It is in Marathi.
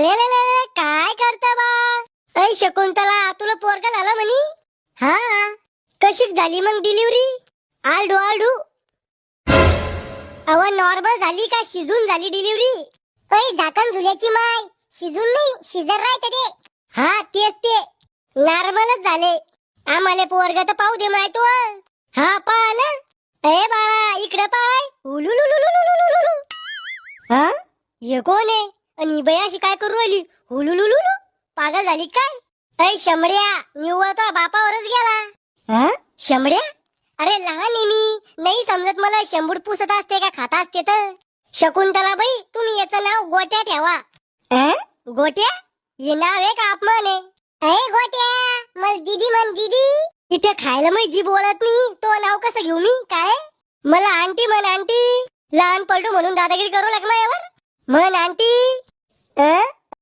काय करता बा? ऐ शकुंतला, तुला पोरगा झाला म्हणी? हा. कशी झाली मग डिलिव्हरी? आलडू आलडू. अव नॉर्मल झाली का शिजून झाली डिलिव्हरी? ऐ झाकण झुल्याची माय, शिजून नाही शिजर राहते ते. हा तेच ते, नॉर्मलच झाले. आम्हाला पोरगा तर पाहू दे माय तू. हा पहा ना. ए बाळा इकडे पाय. हुलुलुलुलुलुलुलु. हा ये कोण आहे? आणि बाई अशी काय करू राहिली? हुलुलुलुलु. पागल झाली काय? ऐ शंभऱ्या, निव्वळ तो बापावरच गेला. हा शंभऱ्या? अरे लहान आहे मी, नाही समजत मला. शंभूड पुसत असते का खाता असते तर? शकुंतला बाई, तुम्ही याचं नाव गोट्या ठेवा. गोट्या? हे नाव आहे का अपमान आहे? ए गोट्या, मला दीदी म्हण दीदी. इथे खायला मग जी बोलत नाही, तो नाव कसं घेऊ मी? काय मला आंटी म्हण आंटी. लहान पडू म्हणून दादागिरी करू लाग माझ्यावर. म्हण आंटी.